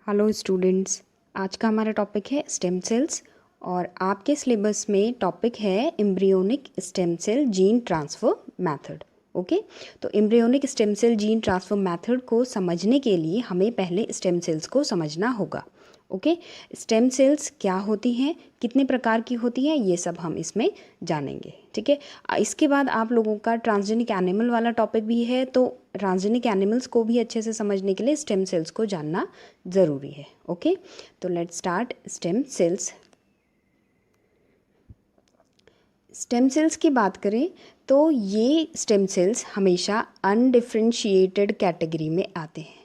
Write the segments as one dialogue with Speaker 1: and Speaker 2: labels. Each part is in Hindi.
Speaker 1: हेलो स्टूडेंट्स, आज का हमारा टॉपिक है स्टेम सेल्स और आपके सिलेबस में टॉपिक है embryonic stem cell gene transfer method. Okay, तो embryonic stem cell gene transfer method को समझने के लिए हमें पहले स्टेम सेल्स को समझना होगा। ओके, स्टेम सेल्स क्या होती हैं, कितने प्रकार की होती हैं, ये सब हम इसमें जानेंगे। ठीक है, इसके बाद आप लोगों का ट्रांसजेनिक एनिमल वाला टॉपिक भी है, तो ट्रांसजेनिक एनिमल्स को भी अच्छे से समझने के लिए स्टेम सेल्स को जानना ज़रूरी है। ओके, तो let's start stem cells. Stem cells की बात करें तो ये स्टेम सेल्स हमेशा अनडिफ्रेंशिएटेड कैटेगरी में आते हैं।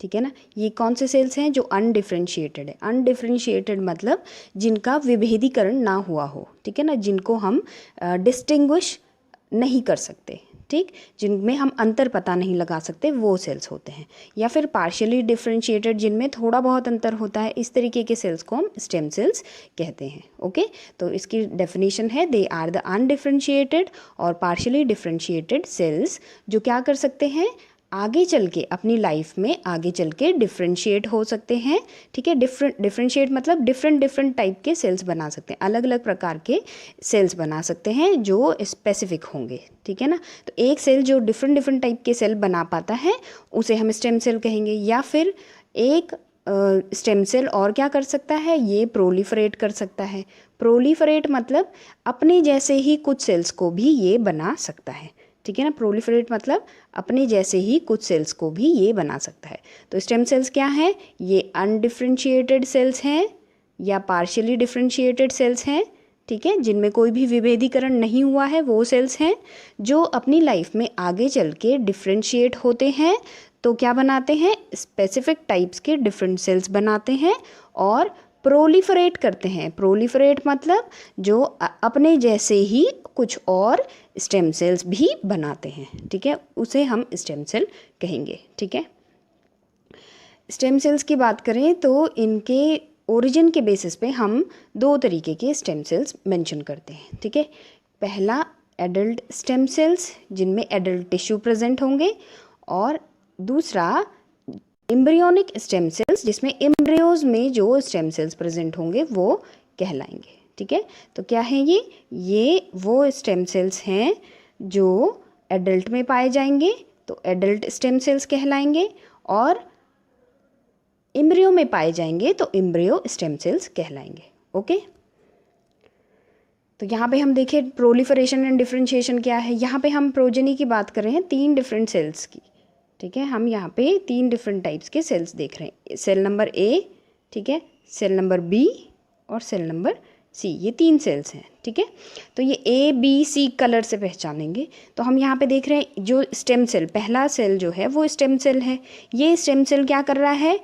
Speaker 1: ठीक है ना, ये कौन से सेल्स हैं जो अनडिफ्रेंशिएटेड है। अनडिफ्रेंशिएटेड मतलब जिनका विभेदीकरण ना हुआ हो। ठीक है ना, जिनको हम डिस्टिंग्विश नहीं कर सकते, ठीक, जिनमें हम अंतर पता नहीं लगा सकते, वो सेल्स होते हैं। या फिर पार्शियली डिफ्रेंशिएटेड, जिनमें थोड़ा बहुत अंतर होता है, इस तरीके के सेल्स को हम स्टेम सेल्स कहते हैं। ओके, तो इसकी डेफिनेशन है दे आर द अनडिफ्रेंशिएटेड और पार्शियली डिफ्रेंशिएटेड सेल्स जो क्या कर सकते हैं, आगे चल के अपनी लाइफ में आगे चल के डिफ्रेंशिएट हो सकते हैं। ठीक है, डिफ्रेंशिएट मतलब डिफरेंट टाइप के सेल्स बना सकते हैं, अलग अलग प्रकार के सेल्स बना सकते हैं जो स्पेसिफिक होंगे। ठीक है ना, तो एक सेल जो डिफरेंट टाइप के सेल बना पाता है उसे हम स्टेम सेल कहेंगे। या फिर एक स्टेम सेल और क्या कर सकता है, ये प्रोलिफरेट कर सकता है। प्रोलिफरेट मतलब अपने जैसे ही कुछ सेल्स को भी ये बना सकता है। ठीक है ना, प्रोलिफरेट मतलब अपने जैसे ही कुछ सेल्स को भी ये बना सकता है। तो स्टेम सेल्स क्या हैं, ये अनडिफ्रेंशिएटेड सेल्स हैं या पार्शियली डिफ्रेंशिएटेड सेल्स हैं। ठीक है, जिनमें कोई भी विभेदीकरण नहीं हुआ है, वो सेल्स हैं जो अपनी लाइफ में आगे चल के डिफ्रेंशिएट होते हैं तो क्या बनाते हैं, स्पेसिफिक टाइप्स के डिफरेंट सेल्स बनाते हैं और प्रोलिफरेट करते हैं। प्रोलिफरेट मतलब जो अपने जैसे ही कुछ और स्टेम सेल्स भी बनाते हैं। ठीक है, उसे हम स्टेम सेल कहेंगे। ठीक है, स्टेम सेल्स की बात करें तो इनके ओरिजिन के बेसिस पे हम दो तरीके के स्टेम सेल्स मेंशन करते हैं। ठीक है, पहला एडल्ट स्टेम सेल्स जिनमें एडल्ट टिश्यू प्रेजेंट होंगे और दूसरा एम्ब्रियोनिक स्टेम सेल्स जिसमें एम्ब्रियोज में जो स्टेम सेल्स प्रेजेंट होंगे वो कहलाएंगे। ठीक है, तो क्या है ये वो स्टेम सेल्स हैं जो एडल्ट में पाए जाएंगे तो एडल्ट स्टेम सेल्स कहलाएंगे और एम्ब्रियो में पाए जाएंगे तो एम्ब्रियो स्टेम सेल्स कहलाएंगे। ओके, तो यहाँ पे हम देखें प्रोलिफरेशन एंड डिफरेंशिएशन क्या है। यहाँ पे हम प्रोजेनी की बात कर रहे हैं, 3 डिफरेंट सेल्स की। ठीक है, हम यहाँ पे 3 डिफरेंट टाइप्स के सेल्स देख रहे हैं, सेल नंबर ए, ठीक है, सेल नंबर बी और सेल नंबर सी, ये 3 सेल्स हैं। ठीक है, तो ये ए बी सी कलर से पहचानेंगे। तो हम यहाँ पे देख रहे हैं जो स्टेम सेल, पहला सेल जो है वो स्टेम सेल है। ये स्टेम सेल क्या कर रहा है,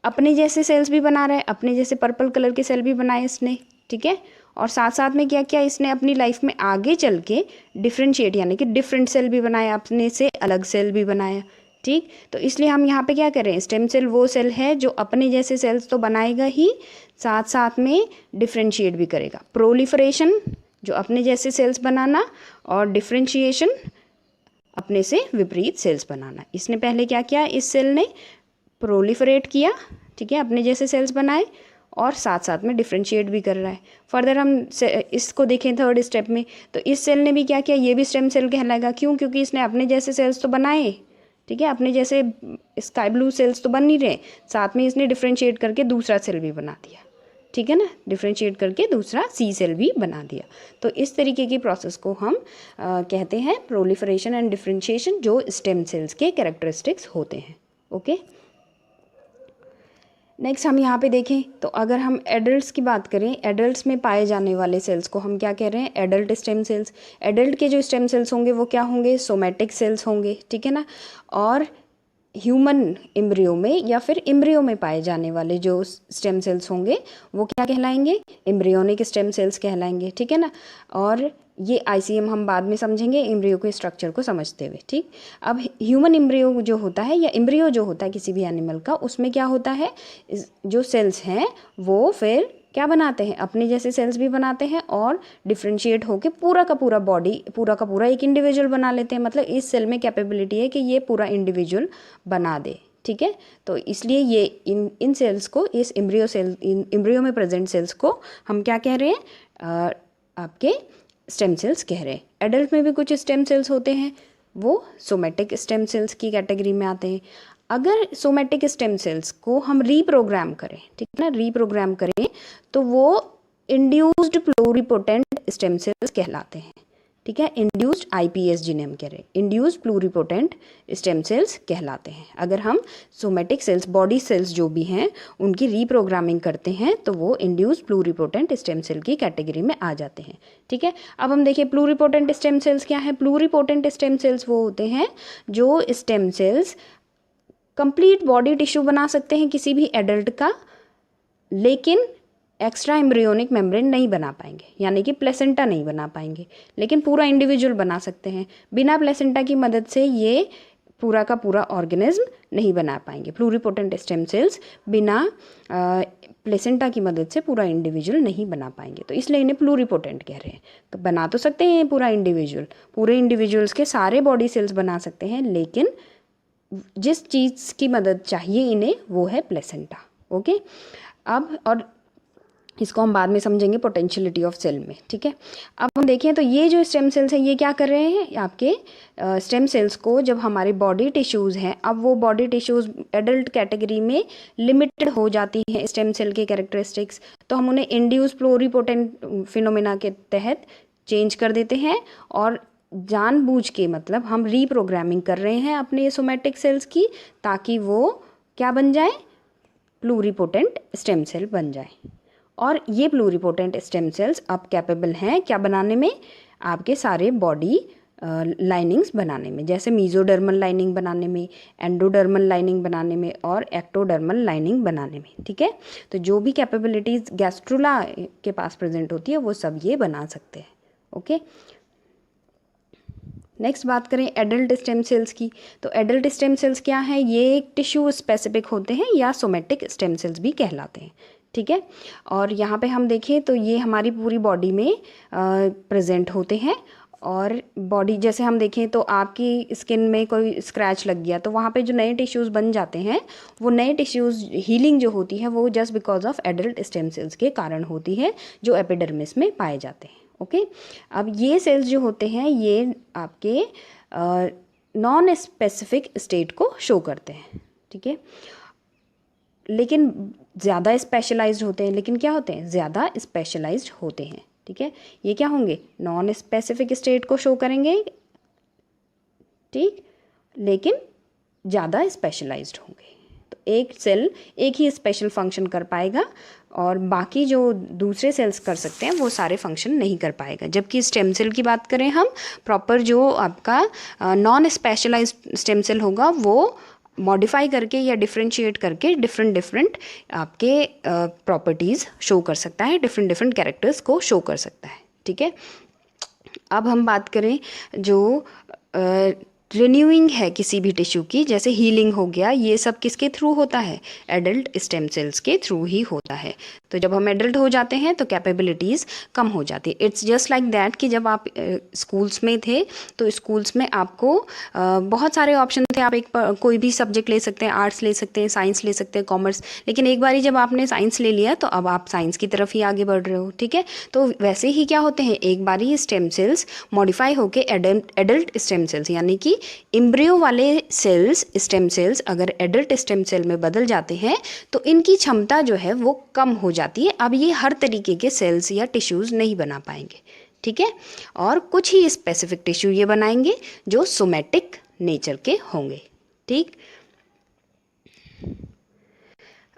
Speaker 1: अपने जैसे सेल्स भी बना रहा है, अपने जैसे पर्पल कलर के सेल भी बनाए इसने। ठीक है, और साथ साथ में क्या किया इसने अपनी लाइफ में आगे चल के डिफ्रेंशिएट यानी कि डिफरेंट सेल भी बनाया, अपने से अलग सेल भी बनाया। ठीक, तो इसलिए हम यहाँ पे क्या कर रहे हैं, स्टेम सेल वो सेल है जो अपने जैसे सेल्स तो बनाएगा ही, साथ साथ में डिफ्रेंशिएट भी करेगा। प्रोलिफरेशन जो अपने जैसे सेल्स बनाना और डिफ्रेंशिएशन अपने से विपरीत सेल्स बनाना। इसने पहले क्या किया, इस सेल ने प्रोलिफरेट किया, ठीक है, अपने जैसे सेल्स बनाए और साथ साथ में डिफ्रेंशिएट भी कर रहा है। फर्दर हम इसको देखें थर्ड स्टेप में, तो इस सेल ने भी क्या किया, ये भी स्टेम सेल कहलाएगा। क्यों, क्योंकि इसने अपने जैसे सेल्स तो बनाए। ठीक है, अपने जैसे स्काई ब्लू सेल्स तो बन नहीं रहे, साथ में इसने डिफ्रेंशिएट करके दूसरा सेल भी बना दिया। ठीक है ना, डिफ्रेंशिएट करके दूसरा सी सेल भी बना दिया। तो इस तरीके की प्रोसेस को हम कहते हैं प्रोलिफरेशन एंड डिफ्रेंशिएशन, जो स्टेम सेल्स के कैरेक्टरिस्टिक्स होते हैं। ओके, नेक्स्ट हम यहाँ पे देखें तो अगर हम एडल्ट्स की बात करें, एडल्ट्स में पाए जाने वाले सेल्स को हम क्या कह रहे हैं, एडल्ट स्टेम सेल्स। एडल्ट के जो स्टेम सेल्स होंगे वो क्या होंगे, सोमैटिक सेल्स होंगे। ठीक है ना, और ह्यूमन एम्ब्रियो में या फिर एम्ब्रियो में पाए जाने वाले जो स्टेम सेल्स होंगे वो क्या कहलाएंगे, एम्ब्रियोनिक स्टेम सेल्स कहलाएंगे। ठीक है ना, और ये आईसीएम हम बाद में समझेंगे एम्ब्रियो के स्ट्रक्चर को समझते हुए। ठीक, अब ह्यूमन एम्ब्रियो जो होता है या एम्ब्रियो जो होता है किसी भी एनिमल का, उसमें क्या होता है, जो सेल्स हैं वो फिर क्या बनाते हैं, अपने जैसे सेल्स भी बनाते हैं और डिफ्रेंशिएट होकर पूरा का पूरा बॉडी, पूरा का पूरा एक इंडिविजुअल बना लेते हैं। मतलब इस सेल में कैपेबिलिटी है कि ये पूरा इंडिविजुअल बना दे। ठीक है। तो इसलिए ये इन सेल्स को, इस एम्ब्रियो में प्रेजेंट सेल्स को हम क्या कह रहे हैं, आपके स्टेम सेल्स कह रहे हैं। एडल्ट में भी कुछ स्टेम सेल्स होते हैं, वो सोमेटिक स्टेम सेल्स की कैटेगरी में आते हैं। अगर सोमेटिक स्टेम सेल्स को हम रीप्रोग्राम करें, ठीक है ना, रीप्रोग्राम करें, तो वो इंड्यूस्ड प्लूरिपोटेंट स्टेम सेल्स कहलाते हैं, ठीक है। इंड्यूस्ड IPS जिन्हें हम कह रहे हैं, इंड्यूस्ड प्लूरिपोटेंट स्टेम सेल्स कहलाते हैं। अगर हम सोमेटिक सेल्स, बॉडी सेल्स जो भी हैं, उनकी रीप्रोग्रामिंग करते हैं तो वो इंड्यूस्ड प्लूरिपोटेंट स्टेम सेल की कैटेगरी में आ जाते हैं, ठीक है। अब हम देखिए प्लूरिपोटेंट स्टेम सेल्स क्या है। प्लूरिपोटेंट स्टेम सेल्स वो होते हैं जो stem cells complete body tissue बना सकते हैं किसी भी एडल्ट का, लेकिन एक्स्ट्रा एम्ब्रियोनिक मेम्ब्रेन नहीं बना पाएंगे, यानी कि प्लेसेंटा नहीं बना पाएंगे, लेकिन पूरा इंडिविजुअल बना सकते हैं। बिना प्लेसेंटा की मदद से ये पूरा का पूरा ऑर्गेनिज्म नहीं बना पाएंगे। प्लूरिपोटेंट स्टेम सेल्स बिना प्लेसेंटा की मदद से पूरा इंडिविजुअल नहीं बना पाएंगे, तो इसलिए इन्हें प्लूरिपोटेंट कह रहे हैं। तो बना तो सकते हैं पूरा इंडिविजुअल, पूरे इंडिविजुअल्स के सारे बॉडी सेल्स बना सकते हैं, लेकिन जिस चीज़ की मदद चाहिए इन्हें वो है प्लेसेंटा, ओके। अब और इसको हम बाद में समझेंगे पोटेंशियलिटी ऑफ सेल में, ठीक है। अब हम देखें तो ये जो स्टेम सेल्स हैं ये क्या कर रहे हैं, आपके स्टेम सेल्स को जब हमारे बॉडी टिश्यूज़ हैं, अब वो बॉडी टिश्यूज़ एडल्ट कैटेगरी में लिमिटेड हो जाती हैं स्टेम सेल के कैरेक्टरिस्टिक्स, तो हम उन्हें इंड्यूस प्लूरिपोटेंट फिनोमेना के तहत चेंज कर देते हैं, और जानबूझ के मतलब हम रीप्रोग्रामिंग कर रहे हैं अपने सोमेटिक सेल्स की, ताकि वो क्या बन जाए, प्लूरिपोटेंट स्टेम सेल बन जाए। और ये प्लूरिपोटेंट स्टेम सेल्स अब कैपेबल हैं क्या बनाने में, आपके सारे बॉडी लाइनिंग्स बनाने में, जैसे मीजोडर्मल लाइनिंग बनाने में, एंडोडर्मल लाइनिंग बनाने में और एक्टोडर्मल लाइनिंग बनाने में, ठीक है। तो जो भी कैपेबिलिटीज़ गैस्ट्रुला के पास प्रेजेंट होती है वो सब ये बना सकते हैं, ओके। नेक्स्ट बात करें एडल्ट स्टेम सेल्स की, तो एडल्ट स्टेम सेल्स क्या है, ये टिश्यू स्पेसिफिक होते हैं या सोमेटिक स्टेम सेल्स भी कहलाते हैं, ठीक है। और यहाँ पे हम देखें तो ये हमारी पूरी बॉडी में प्रेजेंट होते हैं, और बॉडी जैसे हम देखें तो आपकी स्किन में कोई स्क्रैच लग गया तो वहाँ पे जो नए टिश्यूज़ बन जाते हैं, वो नए टिश्यूज़ हीलिंग जो होती है वो just because of adult stem cells के कारण होती है, जो एपिडर्मिस में पाए जाते हैं, ओके। अब ये सेल्स जो होते हैं ये आपके नॉन स्पेसिफिक स्टेट को शो करते हैं, ठीक है, लेकिन ज़्यादा स्पेशलाइज्ड होते हैं, लेकिन क्या होते हैं, ज़्यादा स्पेशलाइज्ड होते हैं, ठीक है। ये क्या होंगे, नॉन स्पेसिफिक स्टेट को शो करेंगे, ठीक, लेकिन ज़्यादा स्पेशलाइज्ड होंगे। तो एक सेल एक ही स्पेशल फंक्शन कर पाएगा और बाकी जो दूसरे सेल्स कर सकते हैं वो सारे फंक्शन नहीं कर पाएगा। जबकि स्टेम सेल की बात करें हम, प्रॉपर जो आपका नॉन स्पेशलाइज्ड स्टेम सेल होगा वो मॉडिफाई करके या डिफ्रेंशिएट करके डिफरेंट आपके प्रॉपर्टीज़ शो कर सकता है, डिफरेंट कैरेक्टर्स को शो कर सकता है, ठीक है। अब हम बात करें जो रिन्यूइंग है किसी भी टिश्यू की, जैसे हीलिंग हो गया, ये सब किसके थ्रू होता है, एडल्ट स्टेम सेल्स के थ्रू ही होता है। तो जब हम एडल्ट हो जाते हैं तो कैपेबिलिटीज़ कम हो जाती है। इट्स जस्ट लाइक दैट कि जब आप स्कूल्स में थे तो स्कूल्स में आपको बहुत सारे ऑप्शन थे, आप कोई भी सब्जेक्ट ले सकते हैं, आर्ट्स ले सकते हैं, साइंस ले सकते हैं, कॉमर्स, लेकिन एक बारी जब आपने साइंस ले लिया तो अब आप साइंस की तरफ ही आगे बढ़ रहे हो, ठीक है। तो वैसे ही क्या होते हैं, एक बारी स्टेम सेल्स मॉडिफाई होके एडल्ट स्टेम सेल्स यानी कि एम्ब्रियो वाले सेल्स, स्टेम सेल्स अगर एडल्ट स्टेम सेल में बदल जाते हैं तो इनकी क्षमता जो है वो कम हो जाती है। अब ये हर तरीके के सेल्स या टिश्यूज़ नहीं बना पाएंगे, ठीक है, और कुछ ही स्पेसिफिक टिश्यू ये बनाएंगे जो सोमेटिक नेचर के होंगे, ठीक।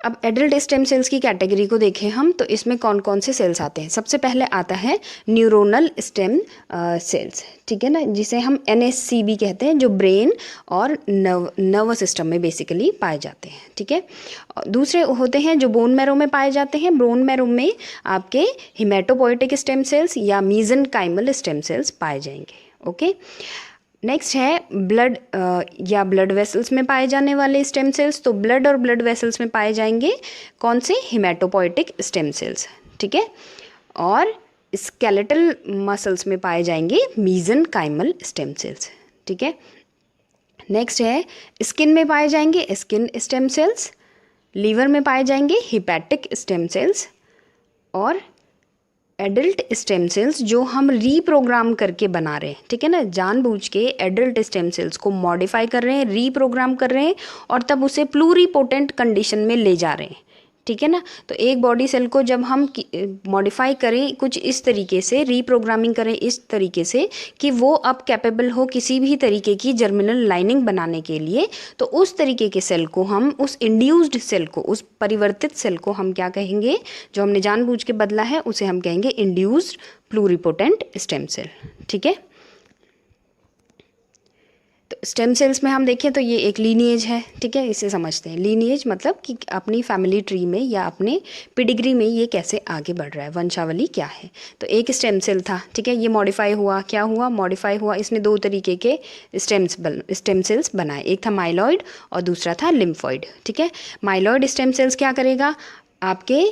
Speaker 1: अब एडल्ट स्टेम सेल्स की कैटेगरी को देखें हम तो इसमें कौन कौन से सेल्स आते हैं। सबसे पहले आता है न्यूरोनल स्टेम सेल्स, ठीक है ना, जिसे हम NSC भी कहते हैं, जो ब्रेन और नर्वस सिस्टम में बेसिकली पाए जाते हैं, ठीक है। दूसरे होते हैं जो बोन मैरो में पाए जाते हैं। बोन मैरो में आपके हिमेटोपोइटिक स्टेम सेल्स या मीजेनकाइमल स्टेम सेल्स पाए जाएंगे, ओके। नेक्स्ट है ब्लड या ब्लड वेसल्स में पाए जाने वाले स्टेम सेल्स। तो ब्लड और ब्लड वेसल्स में पाए जाएंगे कौन से, हिमेटोपोइटिक स्टेम सेल्स, ठीक है। और स्केलेटल मसल्स में पाए जाएंगे मीजेनकाइमल स्टेम सेल्स, ठीक है। नेक्स्ट है स्किन में पाए जाएंगे स्किन स्टेम सेल्स, लीवर में पाए जाएंगे हिपैटिक स्टेम सेल्स, और एडल्ट स्टेम सेल्स जो हम रीप्रोग्राम करके बना रहे हैं, ठीक है ना, जानबूझ के एडल्ट स्टेम सेल्स को मॉडिफाई कर रहे हैं, रीप्रोग्राम कर रहे हैं और तब उसे प्लूरीपोटेंट कंडीशन में ले जा रहे हैं, ठीक है ना। तो एक बॉडी सेल को जब हम मॉडिफाई करें कुछ इस तरीके से, रीप्रोग्रामिंग करें इस तरीके से कि वो अब कैपेबल हो किसी भी तरीके की जर्मिनल लाइनिंग बनाने के लिए, तो उस तरीके के सेल को हम, उस इंड्यूस्ड सेल को, उस परिवर्तित सेल को हम क्या कहेंगे, जो हमने जानबूझ के बदला है उसे हम कहेंगे इंड्यूस्ड प्लूरिपोटेंट स्टेम सेल, ठीक है। तो स्टेम सेल्स में हम देखें तो ये एक लीनिएज है, ठीक है, इसे समझते हैं। लीनिएज मतलब कि अपनी फैमिली ट्री में या अपने पिडिग्री में ये कैसे आगे बढ़ रहा है, वंशावली क्या है। तो एक स्टेम सेल था, ठीक है, ये मॉडिफाई हुआ, क्या हुआ, मॉडिफाई हुआ, इसने दो तरीके के स्टेम सेल्स बनाए, एक था माइलॉइड और दूसरा था लिम्फॉइड, ठीक है। माइलॉइड स्टेम सेल्स क्या करेगा, आपके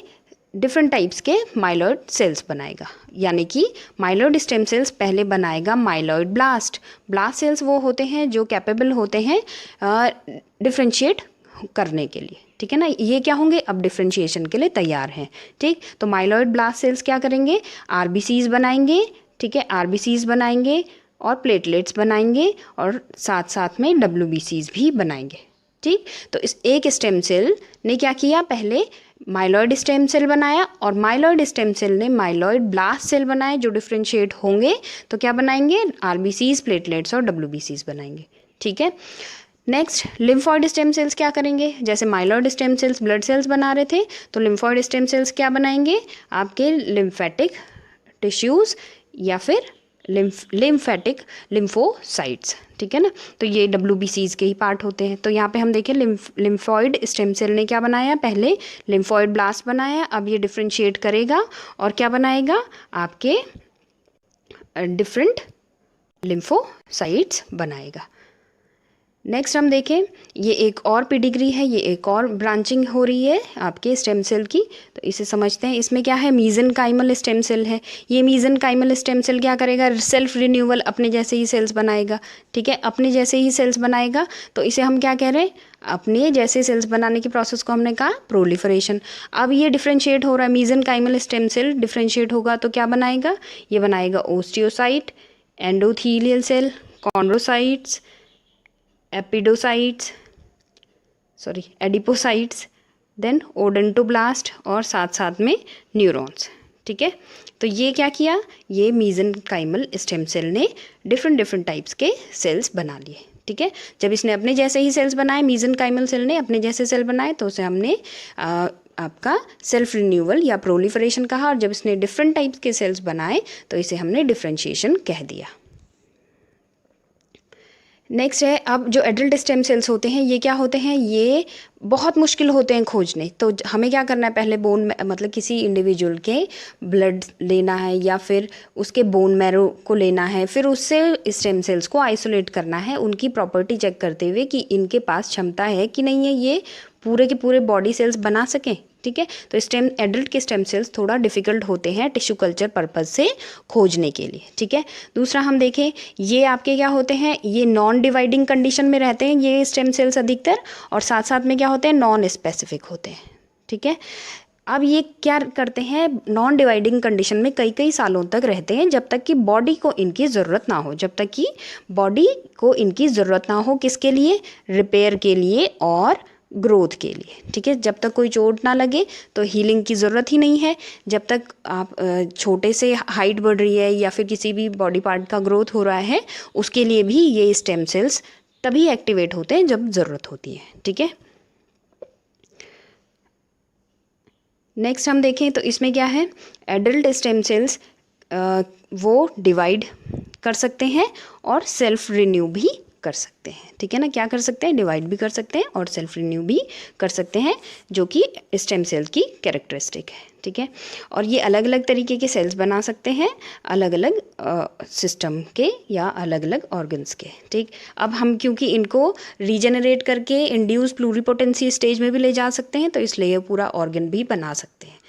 Speaker 1: डिफरेंट टाइप्स के माइलॉइड सेल्स बनाएगा, यानी कि माइलॉइड स्टेम सेल्स पहले बनाएगा माइलॉइड ब्लास्ट। ब्लास्ट सेल्स वो होते हैं जो कैपेबल होते हैं डिफ्रेंशिएट करने के लिए, ठीक है ना, ये क्या होंगे, अब डिफ्रेंशिएशन के लिए तैयार हैं, ठीक। तो माइलॉइड ब्लास्ट सेल्स क्या करेंगे, आरबीसीज बनाएंगे, ठीक है, आरबीसीज बनाएंगे और प्लेटलेट्स बनाएंगे और साथ साथ में डब्ल्यूबीसीज भी बनाएंगे, ठीक। तो इस एक स्टेम सेल ने क्या किया, पहले माइलॉइड स्टेम सेल बनाया और माइलॉइड स्टेम सेल ने माइलॉइड ब्लास्ट सेल बनाए जो डिफ्रेंशिएट होंगे, तो क्या बनाएंगे, आरबीसीज, प्लेटलेट्स और डब्ल्यूबीसीज बनाएंगे, ठीक है। नेक्स्ट लिम्फॉइड स्टेम सेल्स क्या करेंगे, जैसे myeloid stem cells blood cells बना रहे थे, तो लिम्फॉइड स्टेम सेल्स क्या बनाएंगे, आपके लिम्फेटिक टिश्यूज़ या फिर लिम्फेटिक लिम्फोसाइट्स, ठीक है ना। तो ये डब्ल्यूबीसीज के ही पार्ट होते हैं। तो यहाँ पे हम देखें लिम्फॉइड स्टेम सेल ने क्या बनाया, पहले लिम्फॉइड ब्लास्ट बनाया, अब ये डिफ्रेंशिएट करेगा और क्या बनाएगा, आपके डिफरेंट लिम्फोसाइट्स बनाएगा। नेक्स्ट हम देखें, ये एक और पिडिग्री है, ये एक और ब्रांचिंग हो रही है आपके स्टेम सेल की, तो इसे समझते हैं। इसमें क्या है, मीजेनकाइमल स्टेम सेल है। ये मीजेनकाइमल स्टेम सेल क्या करेगा, सेल्फ रिन्यूअल, अपने जैसे ही सेल्स बनाएगा, ठीक है, अपने जैसे ही सेल्स बनाएगा। तो इसे हम क्या कह रहे हैं, अपने जैसे सेल्स बनाने की प्रोसेस को हमने कहा प्रोलिफरेशन। अब ये डिफ्रेंशिएट हो रहा है, मीजेनकाइमल स्टेम सेल डिफ्रेंशिएट होगा तो क्या बनाएगा, ये बनाएगा osteocyte, endothelial cell, chondrocytes, adipocytes, then odontoblast और साथ साथ में न्यूरॉन्स, ठीक है। तो ये क्या किया, ये मीजेनकाइमल स्टेम सेल ने डिफरेंट टाइप्स के सेल्स बना लिए, ठीक है। जब इसने अपने जैसे ही सेल्स बनाए, मीजेनकाइमल सेल ने अपने जैसे सेल बनाए, तो उसे हमने आपका सेल्फ रिन्यूअल या प्रोलिफरेशन कहा, और जब इसने डिफरेंट टाइप्स के सेल्स बनाए तो इसे हमने डिफ्रेंशिएशन कह दिया। नेक्स्ट है, अब जो एडल्ट स्टेम सेल्स होते हैं ये क्या होते हैं, ये बहुत मुश्किल होते हैं खोजने। तो हमें क्या करना है, पहले बोन मतलब किसी इंडिविजुअल के ब्लड लेना है या फिर उसके बोन मैरो को लेना है, फिर उससे स्टेम सेल्स को आइसोलेट करना है, उनकी प्रॉपर्टी चेक करते हुए कि इनके पास क्षमता है कि नहीं है ये पूरे के पूरे बॉडी सेल्स बना सकें, ठीक है। तो एडल्ट के स्टेम सेल्स थोड़ा डिफिकल्ट होते हैं टिश्यू कल्चर पर्पज़ से खोजने के लिए, ठीक है। दूसरा हम देखें, ये आपके क्या होते हैं, ये नॉन डिवाइडिंग कंडीशन में रहते हैं ये स्टेम सेल्स अधिकतर, और साथ साथ में क्या होते हैं, नॉन स्पेसिफिक होते हैं, ठीक है। अब ये क्या करते हैं, नॉन डिवाइडिंग कंडीशन में कई कई सालों तक रहते हैं, जब तक कि बॉडी को इनकी ज़रूरत ना हो, जब तक कि बॉडी को इनकी ज़रूरत ना हो, किसके लिए, रिपेयर के लिए और ग्रोथ के लिए, ठीक है। जब तक कोई चोट ना लगे तो हीलिंग की ज़रूरत ही नहीं है। जब तक आप छोटे से हाइट बढ़ रही है या फिर किसी भी बॉडी पार्ट का ग्रोथ हो रहा है, उसके लिए भी ये स्टेम सेल्स तभी एक्टिवेट होते हैं जब ज़रूरत होती है, ठीक है। नेक्स्ट हम देखें तो इसमें क्या है, एडल्ट स्टेम सेल्स वो डिवाइड कर सकते हैं और सेल्फ रिन्यू भी कर सकते हैं, ठीक है ना। क्या कर सकते हैं, डिवाइड भी कर सकते हैं और सेल्फ रिन्यू भी कर सकते हैं, जो कि स्टेम सेल की कैरेक्टरिस्टिक है, ठीक है। और ये अलग अलग तरीके के सेल्स बना सकते हैं, अलग अलग सिस्टम के या अलग अलग ऑर्गन्स के, ठीक। अब हम क्योंकि इनको रीजेनरेट करके इंड्यूस प्लूरिपोटेंसी स्टेज में भी ले जा सकते हैं, तो इसलिए ये पूरा ऑर्गन भी बना सकते हैं।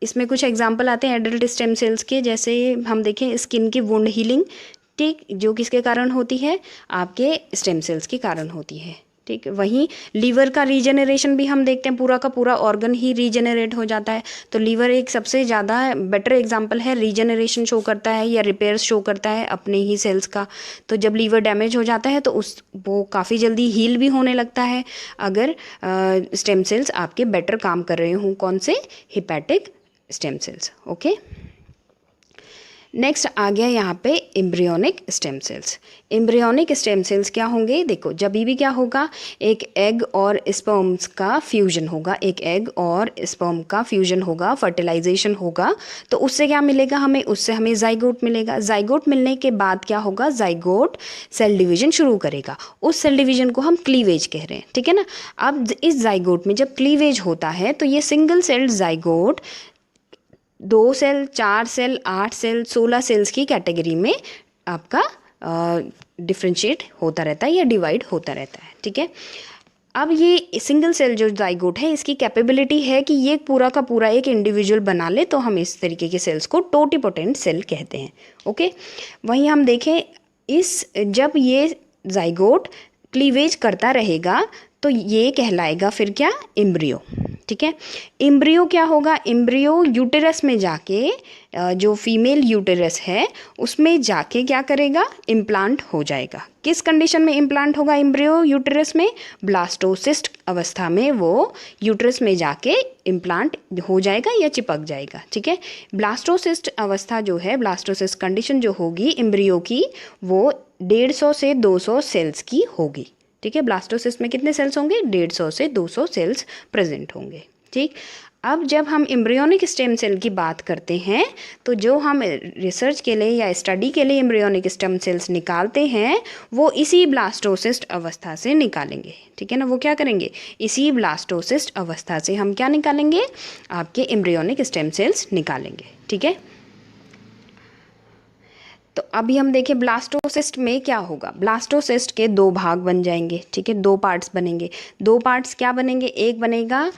Speaker 1: इसमें कुछ एग्जाम्पल आते हैं एडल्ट स्टेम सेल्स के, जैसे हम देखें स्किन की वुंड हीलिंग, ठीक, जो किसके कारण होती है, आपके स्टेम सेल्स के कारण होती है। ठीक, वहीं लीवर का रीजेनरेशन भी हम देखते हैं, पूरा का पूरा ऑर्गन ही रीजेनरेट हो जाता है। तो लीवर एक सबसे ज़्यादा बेटर एग्जांपल है, रीजेनरेशन शो करता है या रिपेयर शो करता है अपने ही सेल्स का। तो जब लीवर डैमेज हो जाता है तो वो काफ़ी जल्दी हील भी होने लगता है अगर स्टेम सेल्स आपके बेटर काम कर रहे हों। कौन से, hepatic stem cells. Okay, next आ गया यहाँ पे embryonic stem cells. Embryonic stem cells क्या होंगे, देखो जब भी क्या होगा, एक एग और स्पर्म्स का फ्यूजन होगा, एक एग और स्पर्म का फ्यूजन होगा, फर्टिलाइजेशन होगा, तो उससे क्या मिलेगा हमें, उससे हमें जाइगोट मिलेगा। जाइगोट मिलने के बाद क्या होगा, जाइगोट सेल डिवीजन शुरू करेगा। उस सेल डिवीजन को हम क्लीवेज कह रहे हैं, ठीक है ना। अब इस जाइगोट में जब क्लीवेज होता है तो ये single celled zygote 2 cell, 4 cell, 8 cell, 16 cells की कैटेगरी में आपका डिफ्रेंशिएट होता रहता है या डिवाइड होता रहता है। ठीक है, अब ये सिंगल सेल जो जाइगोट है, इसकी कैपेबिलिटी है कि ये पूरा का पूरा एक इंडिविजुअल बना ले, तो हम इस तरीके के सेल्स को टोटिपोटेंट सेल कहते हैं। ओके, वहीं हम देखें जब ये जाइगोट क्लीवेज करता रहेगा तो ये कहलाएगा फिर क्या, एम्ब्रियो। ठीक है, एम्ब्रियो क्या होगा, एम्ब्रियो यूटेरस में जाके जो फीमेल यूटेरस है उसमें जाके क्या करेगा, इम्प्लांट हो जाएगा। किस कंडीशन में इम्प्लांट होगा एम्ब्रियो यूटेरस में, ब्लास्टोसिस्ट अवस्था में वो यूटेरस में जाके इम्प्लांट हो जाएगा या चिपक जाएगा। ठीक है, ब्लास्टोसिस्ट अवस्था जो है, ब्लास्टोसिस्ट कंडीशन जो होगी एम्ब्रियो की, वो 150 से 200 सेल्स की होगी। ठीक है, ब्लास्टोसिस्ट में कितने सेल्स होंगे, 150 से 200 सेल्स प्रेजेंट होंगे। ठीक, अब जब हम एम्ब्रियोनिक स्टेम सेल की बात करते हैं तो जो हम रिसर्च के लिए या स्टडी के लिए एम्ब्रियोनिक स्टेम सेल्स निकालते हैं वो इसी ब्लास्टोसिस्ट अवस्था से निकालेंगे। ठीक है ना, वो क्या करेंगे, इसी ब्लास्टोसिस्ट अवस्था से हम क्या निकालेंगे, आपके एम्ब्रियोनिक स्टेम सेल्स निकालेंगे। ठीक है, तो अभी हम देखें ब्लास्टोसिस्ट में क्या होगा, ब्लास्टोसिस्ट के 2 भाग बन जाएंगे। ठीक है, 2 पार्ट्स बनेंगे। 2 पार्ट्स क्या बनेंगे, एक बनेगा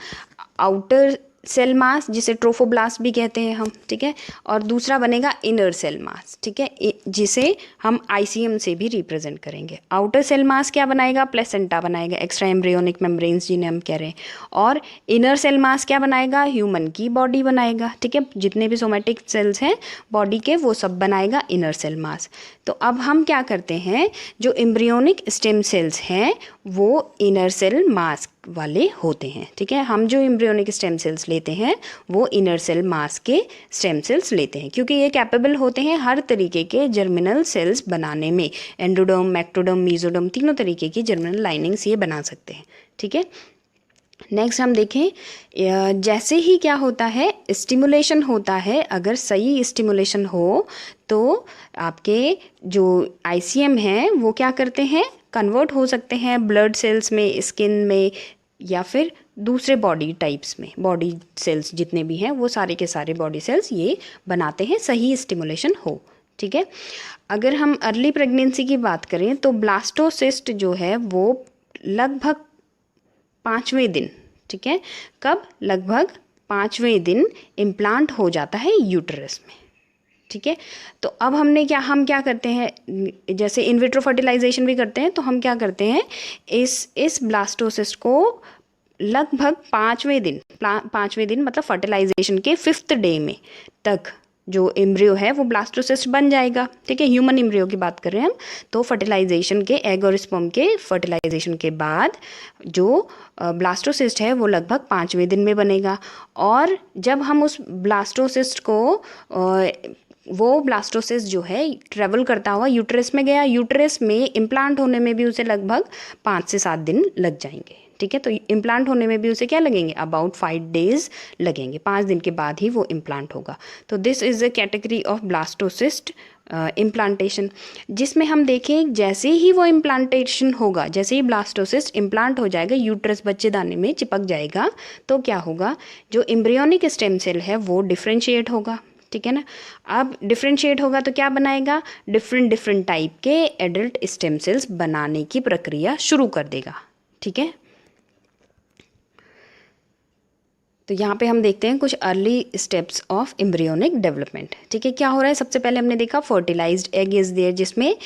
Speaker 1: आउटर सेल मास जिसे ट्रोफोब्लास्ट भी कहते हैं हम। ठीक है, और दूसरा बनेगा इनर सेल मास। ठीक है, जिसे हम आईसीएम से भी रिप्रेजेंट करेंगे। आउटर सेल मास क्या बनाएगा, प्लेसेंटा बनाएगा, एक्स्ट्रा एम्ब्रियोनिक मेम्ब्रेन्स जिन्हें हम कह रहे हैं। और इनर सेल मास क्या बनाएगा, ह्यूमन की बॉडी बनाएगा। ठीक है, जितने भी सोमेटिक सेल्स हैं बॉडी के वो सब बनाएगा इनर सेल मास। तो अब हम क्या करते हैं, जो एम्ब्रियोनिक स्टेम सेल्स हैं वो इनर सेल मास वाले होते हैं। ठीक है, हम जो एम्ब्रियोनिक स्टेम सेल्स लेते हैं वो इनर सेल मास के स्टेम सेल्स लेते हैं, क्योंकि ये कैपेबल होते हैं हर तरीके के जर्मिनल सेल्स बनाने में। एंडोडर्म, मैक्टोडर्म, मीजोडर्म, तीनों तरीके की जर्मिनल लाइनिंग्स ये बना सकते हैं। ठीक है, नेक्स्ट हम देखें, जैसे ही क्या होता है, स्टिमुलेशन होता है, अगर सही स्टिमुलेशन हो तो आपके जो आईसीएम हैं वो क्या करते हैं, कन्वर्ट हो सकते हैं ब्लड सेल्स में, स्किन में, या फिर दूसरे बॉडी टाइप्स में। बॉडी सेल्स जितने भी हैं वो सारे के सारे बॉडी सेल्स ये बनाते हैं, सही स्टिमुलेशन हो। ठीक है, अगर हम अर्ली प्रेगनेंसी की बात करें तो ब्लास्टोसिस्ट जो है वो लगभग 5वें दिन, ठीक है, कब, लगभग 5वें दिन इम्प्लांट हो जाता है यूटेरस में। ठीक है, तो अब हम क्या करते हैं, जैसे इनविट्रो फर्टिलाइजेशन भी करते हैं, तो हम क्या करते हैं, इस ब्लास्टोसिस्ट को लगभग 5वें दिन मतलब फर्टिलाइजेशन के 5th डे में तक जो एम्ब्रियो है वो ब्लास्टोसिस्ट बन जाएगा। ठीक है, ह्यूमन एम्ब्रियो की बात कर रहे हैं हम। तो फर्टिलाइजेशन के, एग और स्पर्म के फर्टिलाइजेशन के बाद जो ब्लास्टोसिस्ट है वो लगभग 5वें दिन में बनेगा। और जब हम उस ब्लास्टोसिस्ट को वो ब्लास्टोसिस्ट जो है ट्रेवल करता हुआ यूटेरस में गया, यूटेरस में इम्प्लांट होने में भी उसे लगभग 5 से 7 दिन लग जाएंगे। ठीक है, तो इम्प्लांट होने में भी उसे क्या लगेंगे, अबाउट 5 डेज लगेंगे। 5 दिन के बाद ही वो इम्प्लांट होगा। तो this is the category of blastocyst implantation, जिसमें हम देखें जैसे ही वो इम्प्लांटेशन होगा, जैसे ही ब्लास्टोसिस्ट इम्प्लांट हो जाएगा, यूट्रस बच्चेदानी में चिपक जाएगा, तो क्या होगा, जो एम्ब्रियोनिक स्टेम सेल है वो डिफ्रेंशिएट होगा। ठीक है ना, अब डिफ्रेंशिएट होगा तो क्या बनाएगा, डिफरेंट टाइप के एडल्ट स्टेम सेल्स बनाने की प्रक्रिया शुरू कर देगा। ठीक है, तो यहाँ पे हम देखते हैं कुछ early steps of embryonic development. ठीक है, क्या हो रहा है, सबसे पहले हमने देखा फर्टिलाइज्ड एग इज देयर, जिसमें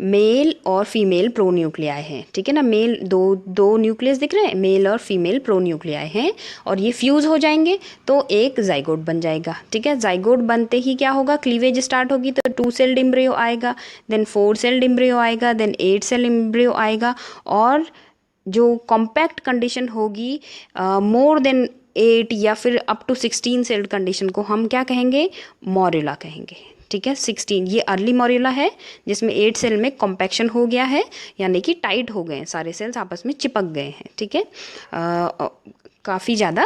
Speaker 1: मेल और फीमेल प्रोन्यूक्लियाई हैं। ठीक है ना, मेल दो न्यूक्लियस दिख रहे हैं, मेल और फीमेल प्रोन्यूक्लियाई हैं, और ये फ्यूज़ हो जाएंगे तो एक जाइगोट बन जाएगा। ठीक है, जाइगोट बनते ही क्या होगा, क्लीवेज स्टार्ट होगी, तो 2 सेल्ड एम्ब्रियो आएगा, देन 4 सेल्ड एम्ब्रियो आएगा, देन 8 सेल्ड एम्ब्रियो आएगा, और जो कॉम्पैक्ट कंडीशन होगी मोर देन 8 या फिर अप टू 16 सेल्ड कंडीशन को हम क्या कहेंगे, मॉर्यूला कहेंगे। ठीक है, 16 ये अर्ली मॉर्यूला है, जिसमें 8 सेल में कॉम्पैक्शन हो गया है, यानी कि टाइट हो गए हैं, सारे सेल्स आपस में चिपक गए हैं। ठीक है, काफ़ी ज़्यादा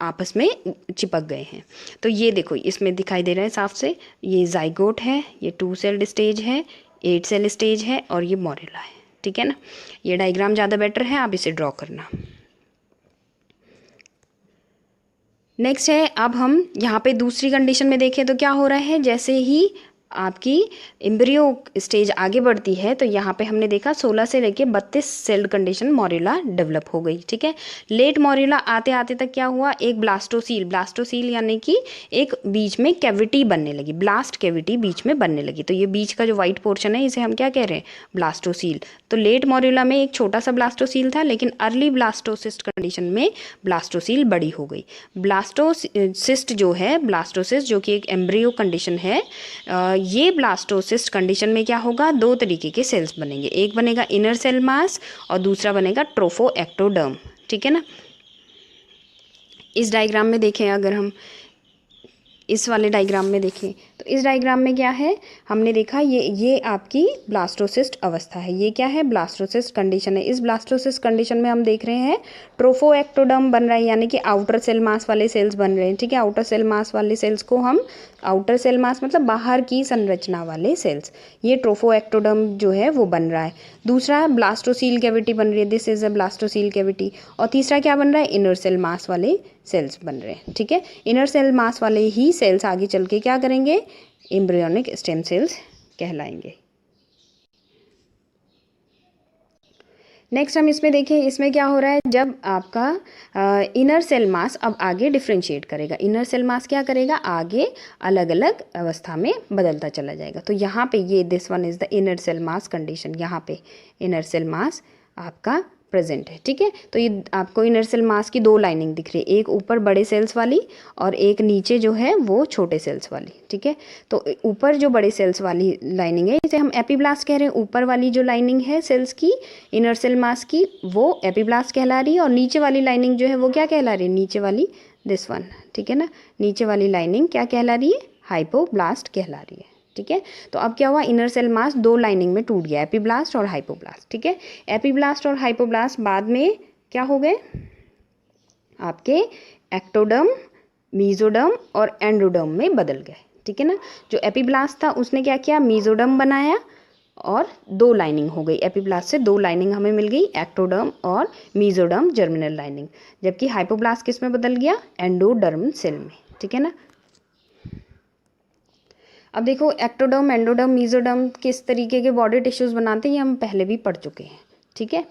Speaker 1: आपस में चिपक गए हैं। तो ये देखो इसमें दिखाई दे रहा है साफ से, ये जाइगोट है, ये 2 सेल्ड स्टेज है, 8 सेल स्टेज है, और ये मॉर्यूला है। ठीक है ना, ये डायग्राम ज़्यादा बेटर है, आप इसे ड्रॉ करना। नेक्स्ट है, अब हम यहाँ पे दूसरी कंडीशन में देखें तो क्या हो रहा है, जैसे ही आपकी एम्ब्रियो स्टेज आगे बढ़ती है तो यहाँ पे हमने देखा 16 से लेके 32 सेल कंडीशन मॉर्यूला डेवलप हो गई। ठीक है, लेट मॉर्यूला आते आते तक क्या हुआ, एक ब्लास्टोसील यानी कि एक बीच में कैविटी बनने लगी, ब्लास्ट कैविटी बीच में बनने लगी। तो ये बीच का जो वाइट पोर्शन है इसे हम क्या कह रहे हैं, ब्लास्टोसील। तो लेट मॉर्यूला में एक छोटा सा ब्लास्टोसील था, लेकिन अर्ली ब्लास्टोसिस्ट कंडीशन में ब्लास्टोसील बड़ी हो गई। ब्लास्टोसिस्ट जो है, ब्लास्टोसिस्ट जो कि एक एम्ब्रियो कंडीशन है, ये ब्लास्टोसिस्ट कंडीशन में क्या होगा, 2 तरीके के सेल्स बनेंगे, एक बनेगा इनर सेल मास और दूसरा बनेगा ट्रोफोएक्टोडर्म। ठीक है ना, इस डायग्राम में देखें, अगर हम इस वाले डायग्राम में देखें तो इस डायग्राम में क्या है, हमने देखा ये आपकी ब्लास्टोसिस्ट अवस्था है, ये क्या है, ब्लास्टोसिस्ट कंडीशन है। इस ब्लास्टोसिस्ट कंडीशन में हम देख रहे हैं ट्रोफोएक्टोडर्म बन रहा है, यानी कि आउटर सेल मास वाले सेल्स बन रहे हैं। ठीक है, आउटर सेल मास वाले सेल्स को हम, आउटर सेल मास मतलब बाहर की संरचना वाले सेल्स, ये ट्रोफोएक्टोडर्म जो है वो बन रहा है। दूसरा ब्लास्टोसील कैविटी बन रही है, this is a blastocoel cavity. और तीसरा क्या बन रहा है, इनर सेल मास वाले सेल्स बन रहे हैं। ठीक है, इनर सेल मास वाले ही सेल्स आगे चल के क्या करेंगे, एम्ब्रियोनिक स्टेम सेल्स कहलाएंगे। नेक्स्ट हम इसमें देखें, इसमें क्या हो रहा है, जब आपका इनर सेल मास अब आगे डिफ्रेंशिएट करेगा, इनर सेल मास क्या करेगा, आगे अलग अलग अवस्था में बदलता चला जाएगा। तो यहाँ पे ये this one is the inner cell mass condition, यहाँ पे इनर सेल मास आपका प्रेजेंट है। ठीक है, तो ये आपको इनर सेल मास की 2 लाइनिंग दिख रही है, एक ऊपर बड़े सेल्स वाली और एक नीचे जो है वो छोटे सेल्स वाली। ठीक है, तो ऊपर जो बड़े सेल्स वाली लाइनिंग है इसे हम एपीब्लास्ट कह रहे हैं, ऊपर वाली जो लाइनिंग है सेल्स की इनर सेल मास की वो एपीब्लास्ट कहला रही है, और नीचे वाली लाइनिंग जो है वो क्या कहला रही है, नीचे वाली दिस वन। ठीक है ना, नीचे वाली लाइनिंग क्या कहला रही है, हाइपोब्लास्ट कहला रही है। ठीक है, तो अब क्या हुआ, इनर सेल मास 2 लाइनिंग में टूट गया, एपीब्लास्ट और हाइपोब्लास्ट। ठीक है, एपीब्लास्ट और हाइपोब्लास्ट बाद में क्या हो गए, आपके एक्टोडर्म, मीजोडर्म और एंडोडर्म में बदल गए। ठीक है ना, जो एपीब्लास्ट था उसने क्या किया, मीजोडर्म बनाया और 2 लाइनिंग हो गई, एपीब्लास्ट से 2 लाइनिंग हमें मिल गई, एक्टोडर्म और मीजोडर्म जर्मिनल लाइनिंग। जबकि हाइपोब्लास्ट किस में बदल गया, एंडोडर्म सेल में। ठीक है ना, अब देखो एक्टोडर्म, एंडोडर्म, मीजोडर्म किस तरीके के बॉडी टिश्यूज़ बनाते हैं, ये हम पहले भी पढ़ चुके हैं। ठीक है,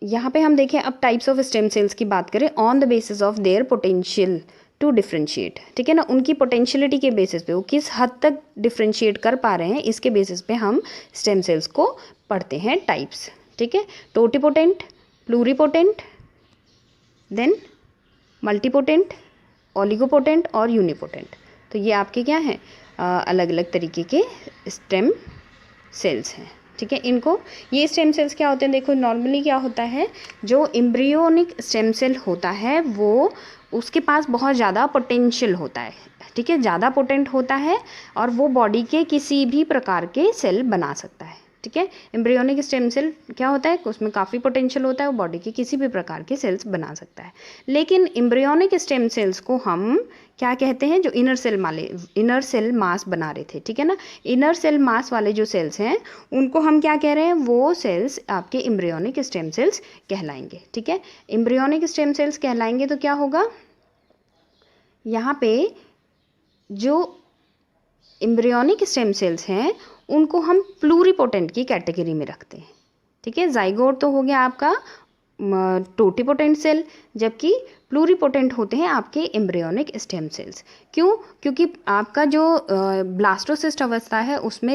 Speaker 1: यहाँ पे हम देखें, अब टाइप्स ऑफ स्टेम सेल्स की बात करें on the basis of their potential to differentiate. ठीक है ना, उनकी पोटेंशियलिटी के बेसिस पे वो किस हद तक डिफ्रेंशिएट कर पा रहे हैं, इसके बेसिस पे हम स्टेम सेल्स को पढ़ते हैं टाइप्स। ठीक है, टोटिपोटेंट, प्लूरिपोटेंट, देन मल्टीपोटेंट, ओलिगोपोटेंट और यूनिपोटेंट। तो ये आपके क्या हैं, अलग अलग तरीके के स्टेम सेल्स हैं। ठीक है, इनको, ये स्टेम सेल्स क्या होते हैं, देखो नॉर्मली क्या होता है, जो एम्ब्रियोनिक स्टेम सेल होता है वो उसके पास बहुत ज़्यादा पोटेंशियल होता है। ठीक है, ज़्यादा पोटेंट होता है और वो बॉडी के किसी भी प्रकार के सेल बना सकता है। ठीक है, एम्ब्रियोनिक स्टेम सेल क्या होता है, उसमें काफ़ी पोटेंशियल होता है, वो बॉडी के किसी भी प्रकार के सेल्स बना सकता है। लेकिन एम्ब्रियोनिक स्टेम सेल्स को हम क्या कहते हैं, जो इनर सेल मास बना रहे थे। ठीक है ना, इनर सेल मास वाले जो सेल्स हैं उनको हम क्या कह रहे हैं, वो सेल्स आपके एम्ब्रियोनिक स्टेम सेल्स कहलाएंगे। ठीक है, एम्ब्रियोनिक स्टेम सेल्स कहलाएंगे तो क्या होगा, यहाँ पे जो एम्ब्रियोनिक स्टेम सेल्स हैं उनको हम प्लूरिपोटेंट की कैटेगरी में रखते हैं। ठीक है, जाइगोट तो हो गया आपका टोटिपोटेंट सेल, जबकि प्लूरिपोटेंट होते हैं आपके एम्ब्रियोनिक स्टेम सेल्स। क्यों? क्योंकि आपका जो ब्लास्टोसिस्ट अवस्था है उसमें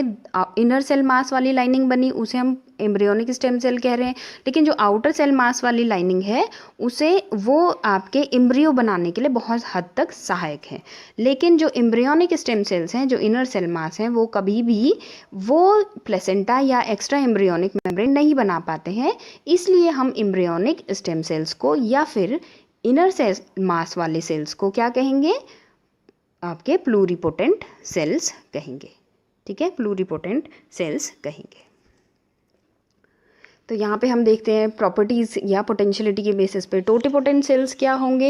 Speaker 1: इनर सेल मास वाली लाइनिंग बनी, उसे हम एम्ब्रियोनिक स्टेम सेल कह रहे हैं, लेकिन जो आउटर सेल मास वाली लाइनिंग है उसे वो आपके एम्ब्रियो बनाने के लिए बहुत हद तक सहायक है। लेकिन जो एम्ब्रियोनिक स्टेम सेल्स हैं, जो इनर सेल मास हैं, वो कभी भी वो प्लेसेंटा या एक्स्ट्रा एम्ब्रियोनिक मेम्ब्रेन नहीं बना पाते हैं। इसलिए हम एम्ब्रियोनिक स्टेम सेल्स को या फिर इनर सेल मास वाले सेल्स को क्या कहेंगे? आपके प्लूरिपोटेंट सेल्स कहेंगे। ठीक है, प्लूरिपोटेंट सेल्स कहेंगे। तो यहाँ पे हम देखते हैं प्रॉपर्टीज़ या पोटेंशियलिटी के बेसिस पे टोटिपोटेंट सेल्स क्या होंगे?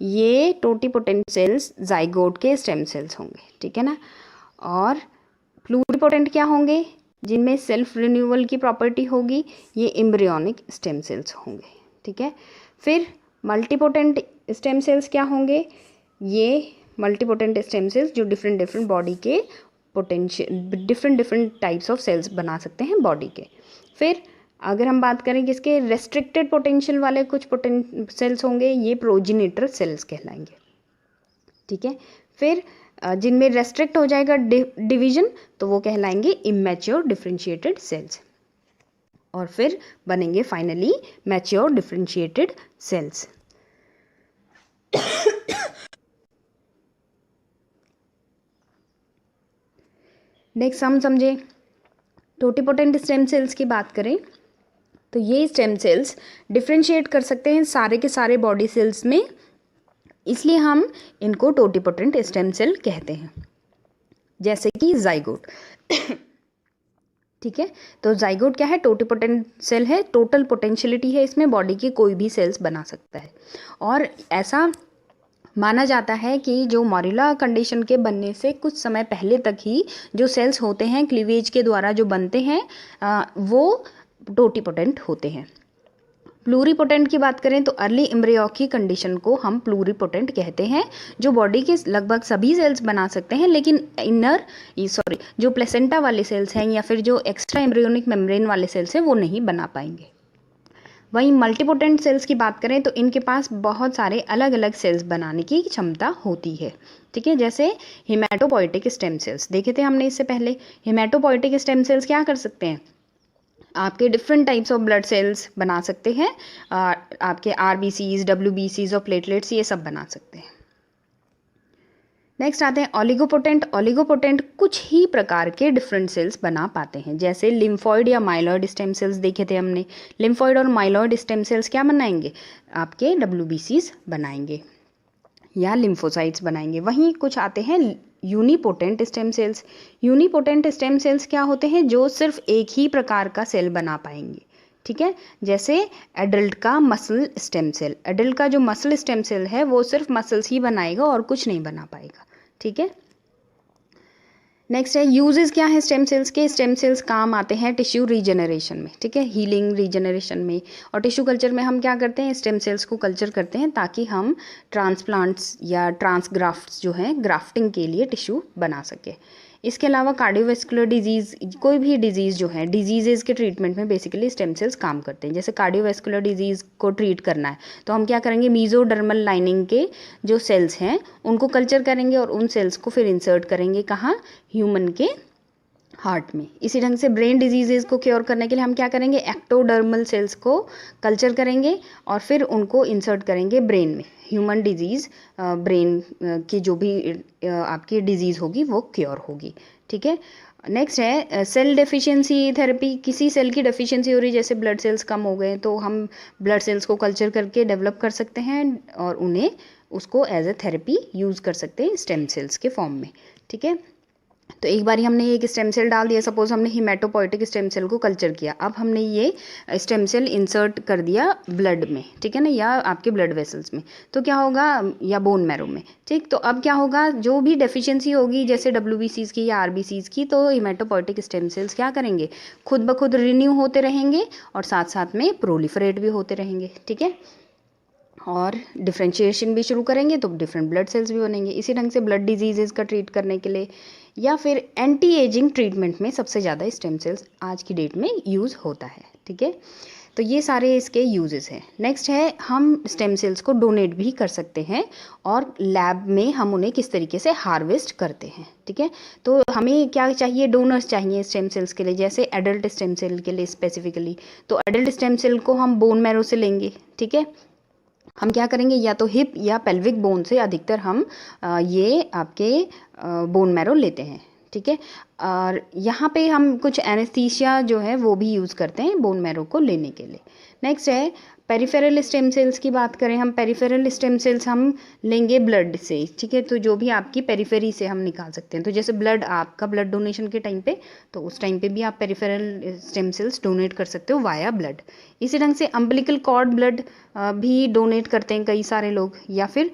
Speaker 1: ये टोटिपोटेंट सेल्स जाइगोट के स्टेम सेल्स होंगे। ठीक है ना। और प्लूरिपोटेंट क्या होंगे? जिनमें सेल्फ रिन्यूअल की प्रॉपर्टी होगी, ये एम्ब्रियोनिक स्टेम सेल्स होंगे। ठीक है। फिर मल्टीपोटेंट स्टेम सेल्स क्या होंगे? ये मल्टीपोटेंट स्टेम सेल्स जो डिफरेंट डिफरेंट बॉडी के डिफरेंट टाइप्स ऑफ सेल्स बना सकते हैं बॉडी के। फिर अगर हम बात करें किसके, रेस्ट्रिक्टेड पोटेंशियल वाले कुछ सेल्स होंगे, ये प्रोजेनिटर सेल्स कहलाएंगे। ठीक है। फिर जिनमें रेस्ट्रिक्ट हो जाएगा डिवीजन, तो वो कहलाएंगे इमैच्योर डिफरेंशिएटेड सेल्स। और फिर बनेंगे finally mature differentiated sales. Next हम समझे टोटिपोटेंट स्टेम सेल्स की बात करें तो ये स्टेम सेल्स डिफरेंशिएट कर सकते हैं सारे के सारे बॉडी सेल्स में, इसलिए हम इनको टोटिपोटेंट स्टेम सेल कहते हैं, जैसे कि जाइगोट। ठीक है। तो जाइगोट क्या है? टोटिपोटेंट सेल है, टोटल पोटेंशियलिटी है इसमें, बॉडी की कोई भी सेल्स बना सकता है। और ऐसा माना जाता है कि जो मॉर्यूला कंडीशन के बनने से कुछ समय पहले तक ही जो सेल्स होते हैं क्लीवेज के द्वारा जो बनते हैं वो टोटिपोटेंट होते हैं। प्लूरिपोटेंट की बात करें तो अर्ली एम्ब्रियो की कंडीशन को हम प्लूरिपोटेंट कहते हैं, जो बॉडी के लगभग सभी सेल्स बना सकते हैं, लेकिन जो प्लेसेंटा वाले सेल्स हैं या फिर जो एक्स्ट्रा एम्ब्रियोनिक मेम्ब्रेन वाले सेल्स हैं वो नहीं बना पाएंगे। वहीं मल्टीपोटेंट सेल्स की बात करें तो इनके पास बहुत सारे अलग अलग सेल्स बनाने की क्षमता होती है। ठीक है। जैसे हिमेटोपोइटिक स्टेम सेल्स देखे थे हमने इससे पहले। हिमेटोपोइटिक स्टेम सेल्स क्या कर सकते हैं? आपके different types of blood cells बना सकते हैं, आपके आरबीसीज, डब्ल्यूबीसीज और प्लेटलेट्स ये सब बना सकते हैं। नेक्स्ट आते हैं ओलिगोपोटेंट। ओलिगोपोटेंट कुछ ही प्रकार के डिफरेंट सेल्स बना पाते हैं, जैसे लिम्फॉइड या माइलॉइड स्टेम सेल्स देखे थे हमने। लिम्फॉइड और माइलॉइड स्टेम सेल्स क्या बनाएंगे? आपके डब्ल्यूबीसीज बनाएंगे या लिम्फोसाइट्स बनाएंगे। वहीं कुछ आते हैं unipotent stem cells. Unipotent stem cells क्या होते हैं? जो सिर्फ एक ही प्रकार का सेल बना पाएंगे। ठीक है। जैसे एडल्ट का मसल स्टेम सेल, एडल्ट का जो मसल स्टेम सेल है वो सिर्फ मसल्स ही बनाएगा और कुछ नहीं बना पाएगा। ठीक है। नेक्स्ट है यूजेस क्या है स्टेम सेल्स के? स्टेम सेल्स काम आते हैं टिश्यू रीजनरेशन में। ठीक है, हीलिंग रीजनरेशन में। और टिश्यू कल्चर में हम क्या करते हैं? स्टेम सेल्स को कल्चर करते हैं ताकि हम ट्रांसप्लांट्स या ट्रांसग्राफ्ट्स जो हैं ग्राफ्टिंग के लिए टिश्यू बना सके। इसके अलावा कार्डियोवैस्कुलर डिजीज़, कोई भी डिजीज़ जो है, डिजीज़ेज़ के ट्रीटमेंट में बेसिकली स्टेम सेल्स काम करते हैं। जैसे कार्डियोवैस्कुलर डिजीज़ को ट्रीट करना है तो हम क्या करेंगे? मीजोडर्मल लाइनिंग के जो सेल्स हैं उनको कल्चर करेंगे और उन सेल्स को फिर इंसर्ट करेंगे कहाँ? ह्यूमन के हार्ट में। इसी ढंग से ब्रेन डिजीजेज़ को क्योर करने के लिए हम क्या करेंगे? एक्टोडर्मल सेल्स को कल्चर करेंगे और फिर उनको इंसर्ट करेंगे ब्रेन में। ह्यूमन डिजीज़, ब्रेन की जो भी आपकी डिजीज़ होगी वो क्योर होगी। ठीक है। नेक्स्ट है सेल डेफिशिएंसी थेरेपी। किसी सेल की डेफिशिएंसी हो रही है, जैसे ब्लड सेल्स कम हो गए, तो हम ब्लड सेल्स को कल्चर करके डेवलप कर सकते हैं और उन्हें उसको एज ए थेरेपी यूज़ कर सकते हैं स्टेम सेल्स के फॉर्म में। ठीक है। तो एक बार हमने एक स्टेम सेल डाल दिया, सपोज हमने हिमेटोपोइटिक स्टेम सेल को कल्चर किया, अब हमने ये स्टेम सेल इंसर्ट कर दिया ब्लड में, ठीक है ना, या आपके ब्लड वेसल्स में, तो क्या होगा? या बोन मैरो में। ठीक, तो अब क्या होगा? जो भी डेफिशिएंसी होगी जैसे डब्ल्यूबीसीज की या आरबीसीज की, तो हिमेटोपोइटिक स्टेम सेल्स क्या करेंगे? खुद ब खुद रिन्यू होते रहेंगे और साथ साथ में प्रोलिफरेट भी होते रहेंगे। ठीक है। और डिफ्रेंशिएशन भी शुरू करेंगे तो डिफरेंट ब्लड सेल्स भी बनेंगे। इसी ढंग से ब्लड डिजीजेज़ का ट्रीट करने के लिए या फिर एंटी एजिंग ट्रीटमेंट में सबसे ज़्यादा स्टेम सेल्स आज की डेट में यूज़ होता है। ठीक है। तो ये सारे इसके यूजेस हैं। नेक्स्ट है हम स्टेम सेल्स को डोनेट भी कर सकते हैं और लैब में हम उन्हें किस तरीके से हार्वेस्ट करते हैं, ठीक है। तो हमें क्या चाहिए, डोनर्स चाहिए स्टेम सेल्स के लिए, जैसे एडल्ट स्टेम सेल के लिए स्पेसिफिकली। तो एडल्ट स्टेम सेल को हम बोन मैरो से लेंगे, ठीक है। हम क्या करेंगे, या तो हिप या पेल्विक बोन से अधिकतर हम ये आपके बोन मैरो लेते हैं, ठीक है। और यहाँ पे हम कुछ एनेस्थीसिया जो है वो भी यूज़ करते हैं बोन मैरो को लेने के लिए। नेक्स्ट है पेरिफेरल स्टेम सेल्स की बात करें हम, पेरिफेरल स्टेम सेल्स हम लेंगे ब्लड से, ठीक है। तो जो भी आपकी पेरिफेरी से हम निकाल सकते हैं, तो जैसे ब्लड, आपका ब्लड डोनेशन के टाइम पे, तो उस टाइम पे भी आप पेरिफेरल स्टेम सेल्स डोनेट कर सकते हो वाया ब्लड। इसी ढंग से अम्बिलिकल कॉर्ड ब्लड भी डोनेट करते हैं कई सारे लोग, या फिर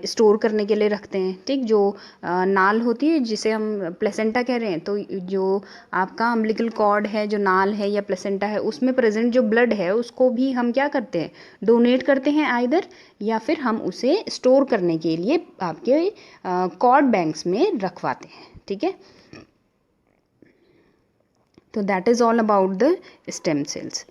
Speaker 1: स्टोर करने के लिए रखते हैं, ठीक। जो नाल होती है जिसे हम प्लेसेंटा कह रहे हैं, तो जो आपका अम्बिलिकल कॉर्ड है, जो नाल है या प्लेसेंटा है, उसमें प्रेजेंट जो ब्लड है उसको भी हम क्या करते हैं, डोनेट करते हैं आइदर, या फिर हम उसे स्टोर करने के लिए आपके कॉर्ड बैंक्स में रखवाते हैं, ठीक है। तो that is all about the stem cells.